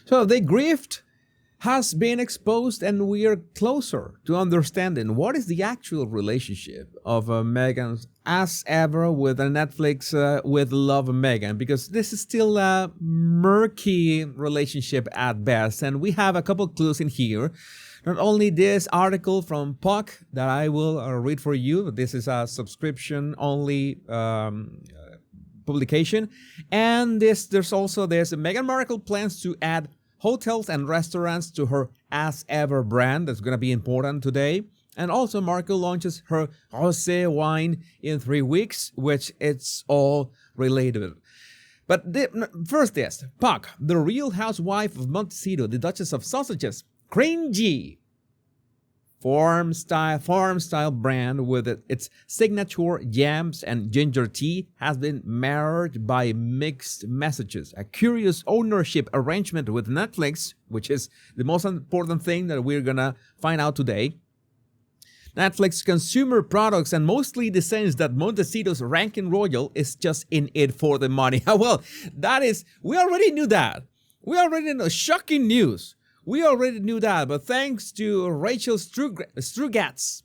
So the grift has been exposed, and we are closer to understanding what is the actual relationship of Meghan as ever with Netflix with Love Meghan, because this is still a murky relationship at best, and we have a couple clues in here. Not only this article from Puck that I will read for you, this is a subscription-only publication, and there's also this Meghan Markle plans to add hotels and restaurants to her As Ever brand. That's going to be important today. And also Markle launches her rosé wine in 3 weeks, which it's all related. But first this, Puck, the Real Housewife of Montecito, the Duchess of Sausages, cringy farm style brand with its signature yams and ginger tea has been marred by mixed messages. A curious ownership arrangement with Netflix, which is the most important thing that we're gonna find out today. Netflix consumer products, and mostly the sense that Montecito's ranking royal is just in it for the money. Well, we already knew that. We already know. Shocking news. We already knew that, but thanks to Rachel Strugatz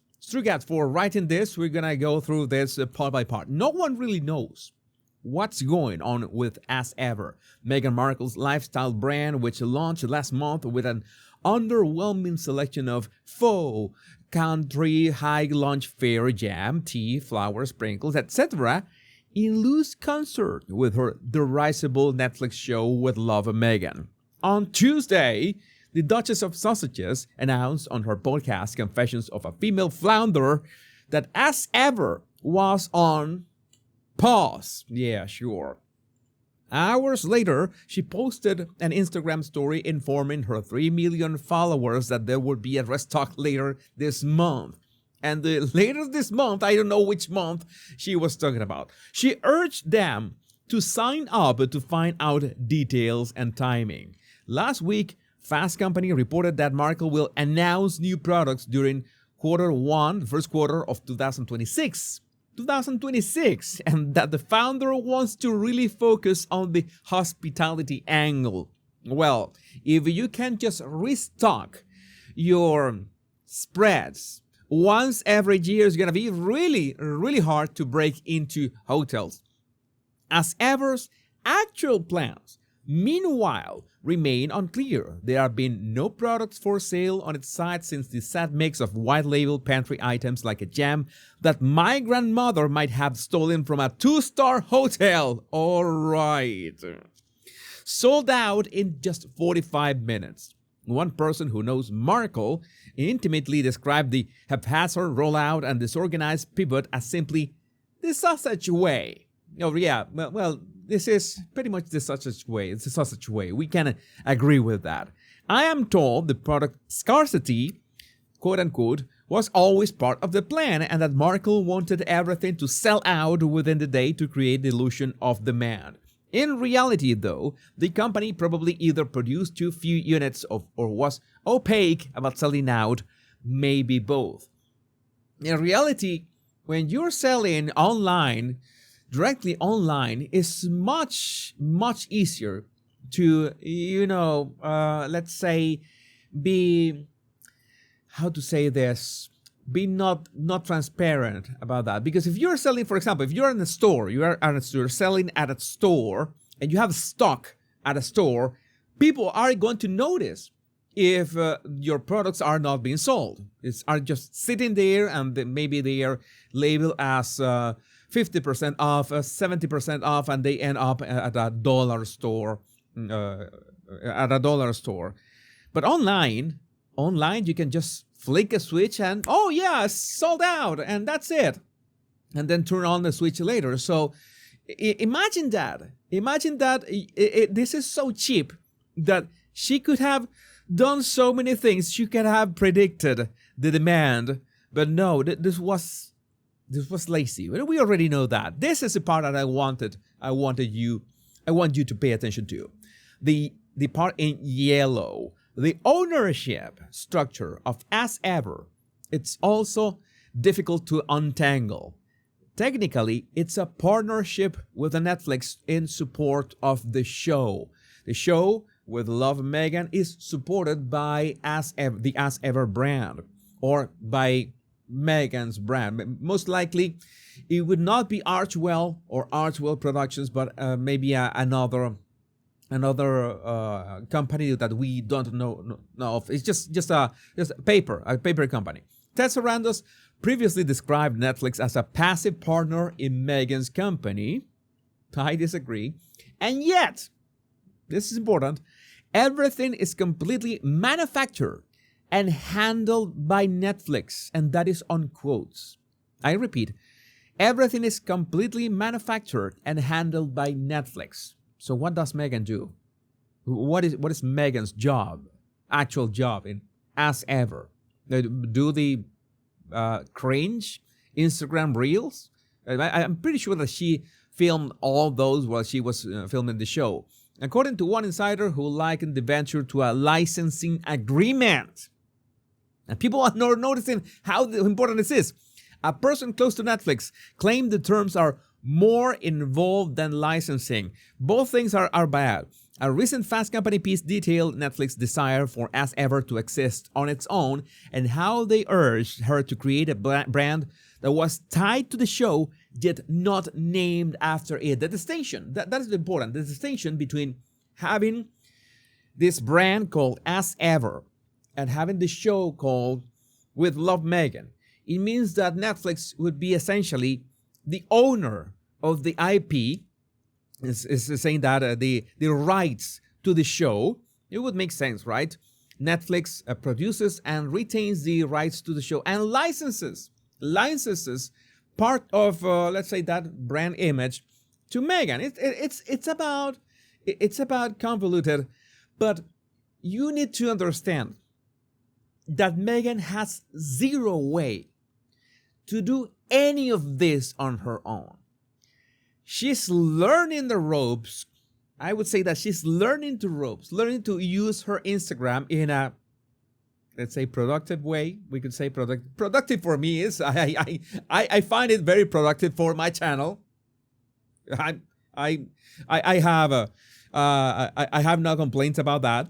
for writing this, we're gonna go through this part by part. No one really knows what's going on with As Ever, Meghan Markle's lifestyle brand, which launched last month with an underwhelming selection of faux country high lunch fare jam, tea, flowers, sprinkles, etc., in loose concert with her derisible Netflix show with Love Meghan. On Tuesday, the Duchess of Sausages announced on her podcast Confessions of a Female Flounder that As Ever was on pause. Yeah, sure. Hours later, she posted an Instagram story informing her 3 million followers that there would be a restock later this month. And later this month, I don't know which month she was talking about. She urged them to sign up to find out details and timing. Last week, Fast Company reported that Markle will announce new products during the first quarter of 2026, and that the founder wants to really focus on the hospitality angle. Well, if you can just restock your spreads once every year, it's going to be really, really hard to break into hotels. As Ever's actual plans, meanwhile, remain unclear. There have been no products for sale on its site since the sad mix of white label pantry items like a jam that my grandmother might have stolen from a 2-star hotel. All right. Sold out in just 45 minutes. One person who knows Markle intimately described the haphazard rollout and disorganized pivot as simply the sausage way. Oh yeah, well, this is pretty much the sausage way. It's the sausage way. We can agree with that. I am told the product scarcity, quote unquote, was always part of the plan, and that Markle wanted everything to sell out within the day to create the illusion of demand. In reality, though, the company probably either produced too few units or was opaque about selling out, maybe both. In reality, when you're selling online, directly online, is much easier to, let's say, be not transparent about that. Because if you're selling, for example, if you're in a store, you're selling at a store and you have stock at a store, people are going to notice if your products are not being sold. Are just sitting there, and maybe they are labeled as 50% off, 70% off, and they end up at a dollar store. But online, you can just flick a switch and, oh yeah, sold out, and that's it. And then turn on the switch later. So imagine that. This is so cheap that she could have done so many things. She could have predicted the demand, but no, this was lazy. We already know that. This is the part that I want you to pay attention to. The part in yellow, the ownership structure of As Ever. It's also difficult to untangle. Technically, it's a partnership with Netflix in support of the show. The show with Love Meghan is supported by the As Ever brand or by Meghan's brand. Most likely, it would not be Archwell or Archwell Productions, but maybe another company that we don't know of. It's just a paper company. Ted Sarandos previously described Netflix as a passive partner in Meghan's company. I disagree. And yet, this is important, everything is completely manufactured and handled by Netflix, and that is on quotes. I repeat, everything is completely manufactured and handled by Netflix. So what does Meghan do? What is Meghan's job, actual job in As Ever? Do the cringe Instagram reels? I'm pretty sure that she filmed all those while she was filming the show. According to one insider who likened the venture to a licensing agreement. And people are not noticing how important this is. A person close to Netflix claimed the terms are more involved than licensing. Both things are bad. A recent Fast Company piece detailed Netflix's desire for As Ever to exist on its own and how they urged her to create a brand that was tied to the show yet not named after it. The distinction, that is important, the distinction between having this brand called As Ever and having the show called With Love Meghan. It means that Netflix would be essentially the owner of the IP, is saying that the rights to the show. It would make sense, right? Netflix produces and retains the rights to the show and licenses part of, let's say, that brand image to Meghan. It's about convoluted, but you need to understand that Meghan has zero way to do any of this on her own. She's learning the ropes. I would say that she's learning to use her Instagram in a, let's say, productive way. We could say productive for me is, I find it very productive for my channel. I have no complaints about that.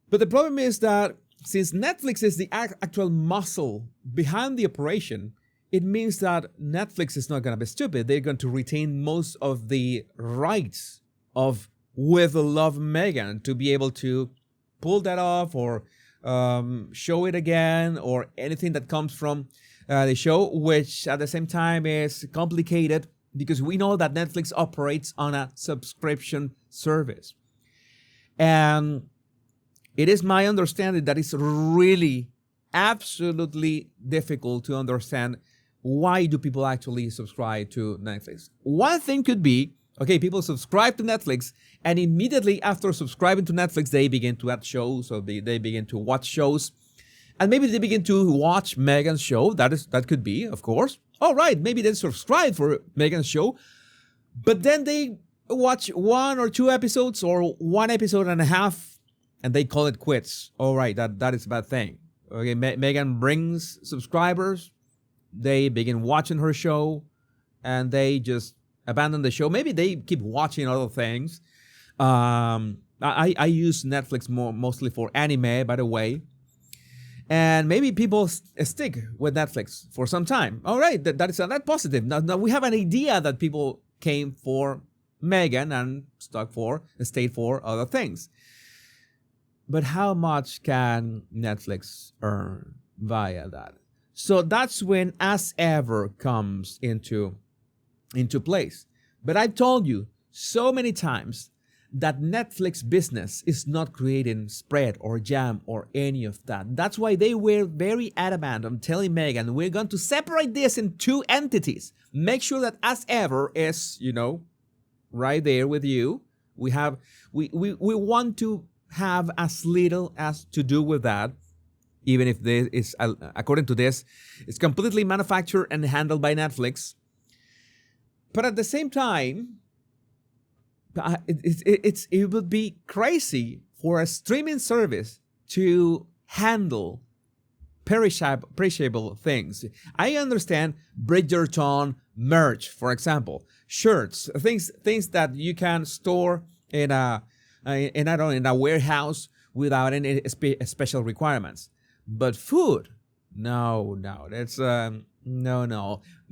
But the problem is that since Netflix is the actual muscle behind the operation, it means that Netflix is not going to be stupid. They're going to retain most of the rights of With Love Meghan to be able to pull that off or show it again or anything that comes from the show, which at the same time is complicated because we know that Netflix operates on a subscription service. And it is my understanding that it's really absolutely difficult to understand why do people actually subscribe to Netflix. One thing could be, okay, people subscribe to Netflix and immediately after subscribing to Netflix, they begin to add shows or they begin to watch shows. And maybe they begin to watch Meghan's show. That could be, of course. All right, maybe they subscribe for Meghan's show. But then they watch 1 or 2 episodes or 1 episode and a half and they call it quits. All right, that is a bad thing. Okay, Meghan brings subscribers. They begin watching her show and they just abandon the show. Maybe they keep watching other things. I use Netflix mostly for anime, by the way. And maybe people stick with Netflix for some time. All right, that is not positive. Now we have an idea that people came for Meghan and stayed for other things. But how much can Netflix earn via that? So that's when As Ever comes into place. But I've told you so many times that Netflix business is not creating spread or jam or any of that. That's why they were very adamant on telling Meghan, we're going to separate this in 2 entities. Make sure that As Ever is, right there with you. We want to have as little as to do with that, even if this is, according to this, it's completely manufactured and handled by Netflix. But at the same time, it would be crazy for a streaming service to handle perishable things. I understand Bridgerton merch, for example, shirts, things that you can store in a and I don't in a warehouse without any special requirements. But food, no, that's no.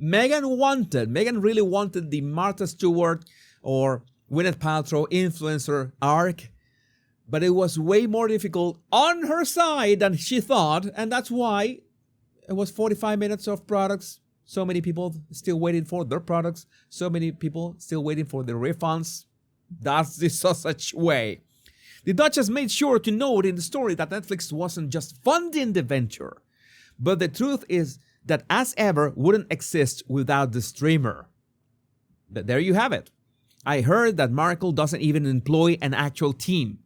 Meghan really wanted the Martha Stewart or Gwyneth Paltrow influencer arc, but it was way more difficult on her side than she thought, and that's why it was 45 minutes of products. So many people still waiting for their products. So many people still waiting for their refunds. That's the sausage way. The Duchess made sure to note in the story that Netflix wasn't just funding the venture, but the truth is that As Ever wouldn't exist without the streamer. But there you have it. I heard that Markle doesn't even employ an actual team.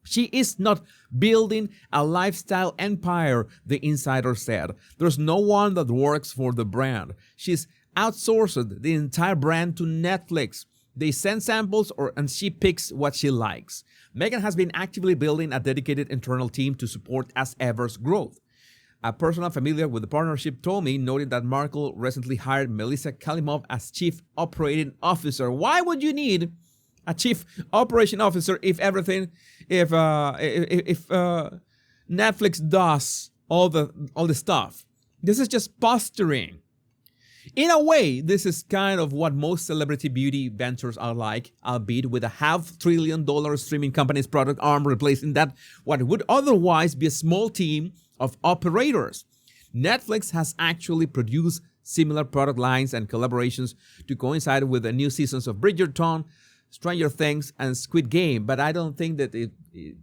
She is not building a lifestyle empire, the insider said. There's no one that works for the brand. She's outsourced the entire brand to Netflix. They send samples and she picks what she likes. Meghan has been actively building a dedicated internal team to support As Ever's growth. A person familiar with the partnership told me, noting that Markle recently hired Melissa Kalimov as Chief Operating Officer. Why would you need a Chief Operation Officer if Netflix does all the stuff? This is just posturing. In a way, this is kind of what most celebrity beauty ventures are like, albeit with a $500 billion streaming company's product arm replacing that what would otherwise be a small team of operators. Netflix has actually produced similar product lines and collaborations to coincide with the new seasons of Bridgerton, Stranger Things, and Squid Game, but I don't think that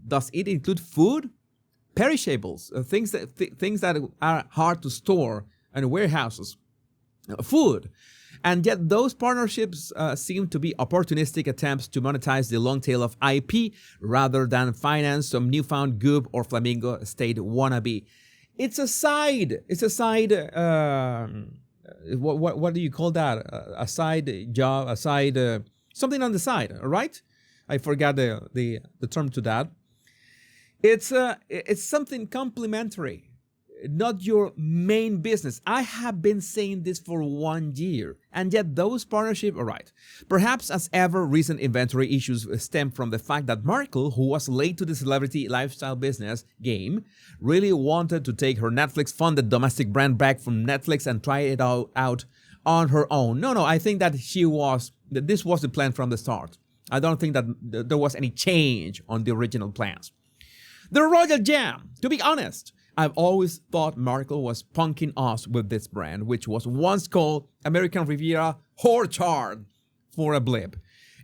does it include food? Perishables, things that are hard to store, and warehouses. Food. And yet those partnerships seem to be opportunistic attempts to monetize the long tail of IP rather than finance some newfound Goop or Flamingo estate wannabe. It's a side. What do you call that? A side job, a side, something on the side, all right? I forgot the term to that. It's something complementary, not your main business. I have been saying this for 1 year, and yet those partnerships, all right. Perhaps As Ever, recent inventory issues stem from the fact that Markle, who was late to the celebrity lifestyle business game, really wanted to take her Netflix-funded domestic brand back from Netflix and try it out on her own. No, I think that this was the plan from the start. I don't think that there was any change on the original plans. The Royal Jam, to be honest, I've always thought Markle was punking us with this brand, which was once called American Riviera Orchard for a blip.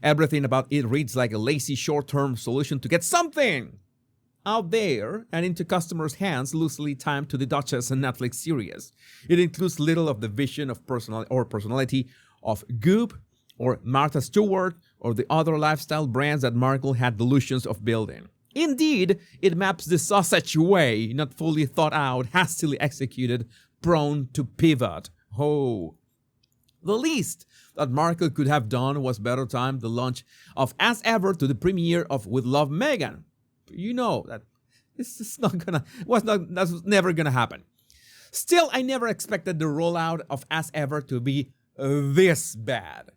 Everything about it reads like a lazy short-term solution to get something out there and into customers' hands loosely timed to the Duchess and Netflix series. It includes little of the vision of personality of Goop or Martha Stewart or the other lifestyle brands that Markle had delusions of building. Indeed, it maps the sausage way, not fully thought out, hastily executed, prone to pivot. Oh. The least that Markle could have done was better time the launch of As Ever to the premiere of With Love Meghan. You know that that's never gonna happen. Still, I never expected the rollout of As Ever to be this bad.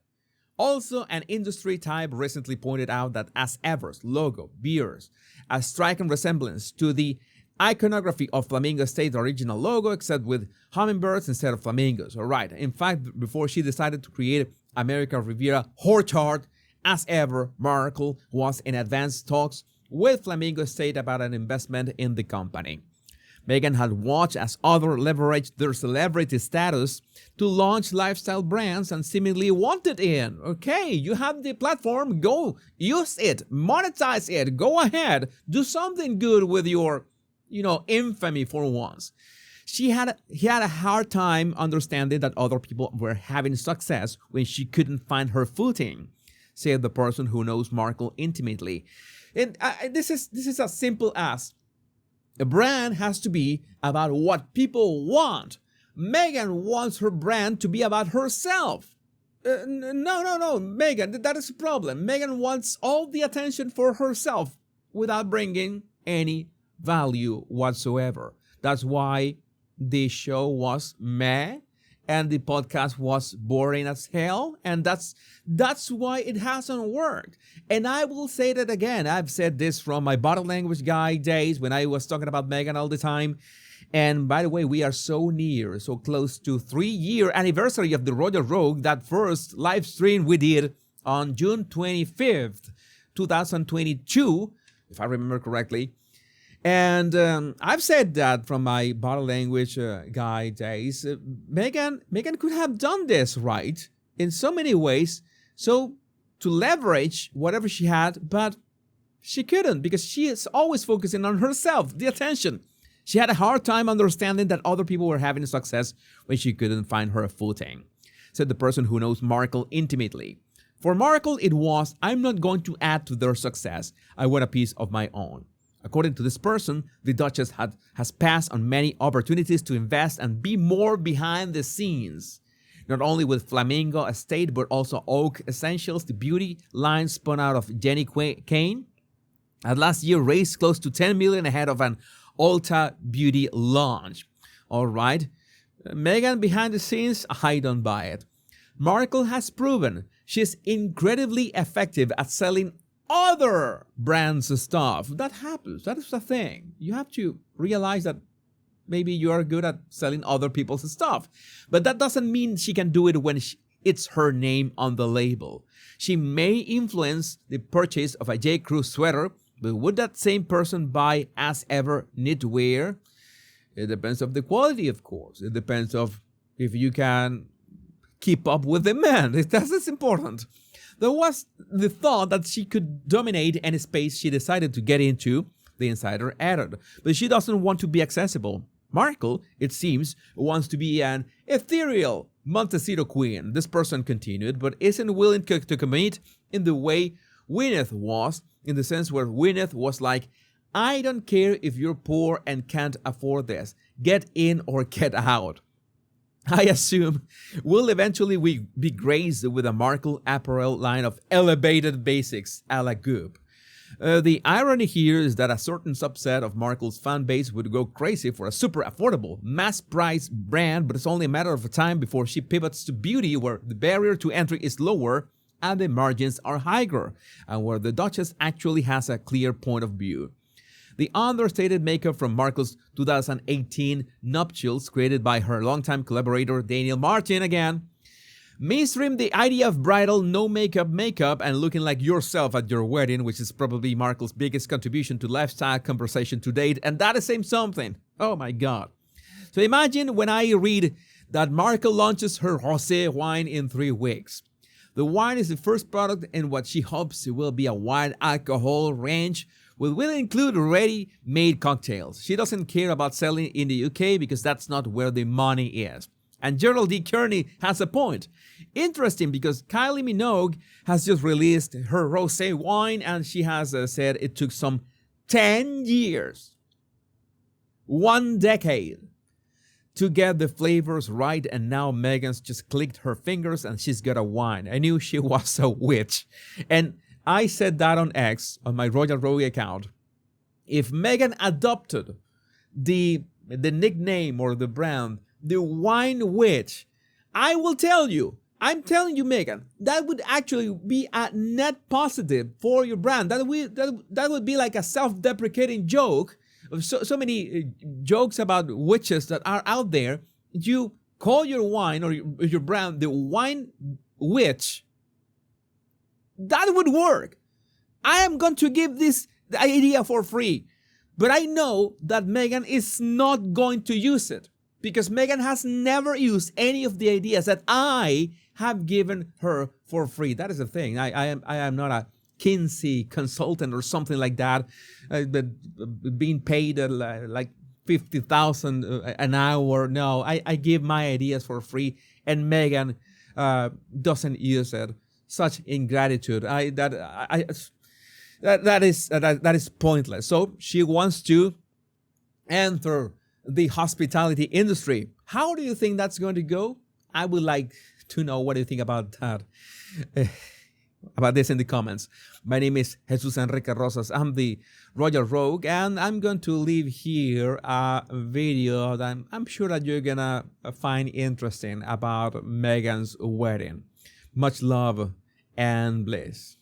Also, an industry type recently pointed out that As Ever's logo bears a striking resemblance to the iconography of Flamingo State's original logo, except with hummingbirds instead of flamingos. All right. In fact, before she decided to create American Riviera Orchard, As Ever, Markle was in advanced talks with Flamingo State about an investment in the company. Meghan had watched as others leveraged their celebrity status to launch lifestyle brands and seemingly wanted in. Okay, you have the platform, go use it, monetize it, go ahead, do something good with your, infamy for once. He had a hard time understanding that other people were having success when she couldn't find her footing, said the person who knows Markle intimately. And this is as simple as a brand has to be about what people want. Meghan wants her brand to be about herself. No, Meghan, that is a problem. Meghan wants all the attention for herself without bringing any value whatsoever. That's why the show was meh. and the podcast was boring as hell, and that's why it hasn't worked. And I will say that again. I've said this from my body language guy days when I was talking about Meghan all the time. And by the way, we are so close to 3-year anniversary of the Royal Rogue, that first live stream we did on June 25th, 2022, if I remember correctly. And I've said that from my body language guy days. Meghan could have done this right in so many ways, so to leverage whatever she had, but she couldn't because she is always focusing on herself, the attention. She had a hard time understanding that other people were having success when she couldn't find her footing, said the person who knows Markle intimately. For Markle, it was, I'm not going to add to their success. I want a piece of my own. According to this person, the Duchess has passed on many opportunities to invest and be more behind the scenes. Not only with Flamingo Estate, but also Oak Essentials, the beauty line spun out of Jenny Kane. And last year raised close to $10 million ahead of an Ulta Beauty launch. All right. Meghan behind the scenes, I don't buy it. Markle has proven she's incredibly effective at selling other brands' stuff. That happens. That is the thing. You have to realize that maybe you are good at selling other people's stuff. But that doesn't mean she can do it when it's her name on the label. She may influence the purchase of a J. Crew sweater, but would that same person buy as ever knitwear? It depends on the quality, of course. It depends of if you can keep up with the man. That's important. There was the thought that she could dominate any space she decided to get into, the insider added. But she doesn't want to be accessible. Markle, it seems, wants to be an ethereal Montecito queen, this person continued, but isn't willing to commit in the way Gwyneth was, in the sense where Gwyneth was like, I don't care if you're poor and can't afford this. Get in or get out. I assume we'll eventually be graced with a Markle apparel line of elevated basics a la Goop. The irony here is that a certain subset of Markle's fan base would go crazy for a super affordable, mass-priced brand, but it's only a matter of time before she pivots to beauty, where the barrier to entry is lower and the margins are higher, and where the Duchess actually has a clear point of view. The understated makeup from Markle's 2018 nuptials, created by her longtime collaborator Daniel Martin again, mainstreamed the idea of bridal no makeup and looking like yourself at your wedding, which is probably Markle's biggest contribution to lifestyle conversation to date, and that is saying something. Oh my God. So imagine when I read that Markle launches her rosé wine in 3 weeks. The wine is the first product in what she hopes will be a wide alcohol range, which will include ready-made cocktails. She doesn't care about selling in the UK because that's not where the money is. And Gerald D. Kearney has a point. Interesting, because Kylie Minogue has just released her rosé wine, and she has said it took some 10 years, 1 decade, to get the flavors right, and now Meghan's just clicked her fingers and she's got a wine. I knew she was a witch. And I said that on X, on my Royal Rogue account. If Meghan adopted the nickname or the brand, the Wine Witch, I will tell you, I'm telling you, Meghan, that would actually be a net positive for your brand. That would be like a self-deprecating joke. So many jokes about witches that are out there. You call your wine or your brand the Wine Witch. That would work. I am going to give this idea for free. But I know that Meghan is not going to use it, because Meghan has never used any of the ideas that I have given her for free. That is the thing. I am not a Kinsey consultant or something like that, being paid like $50,000 an hour. No, I give my ideas for free, and Meghan doesn't use it. Such ingratitude. That is pointless. So she wants to enter the hospitality industry. How do you think that's going to go? I would like to know what you think about that. about this in the comments. My name is Jesus Enrique Rosas. I'm the Royal Rogue, and I'm going to leave here a video that I'm sure that you're gonna find interesting about Meghan's wedding. Much love and bliss.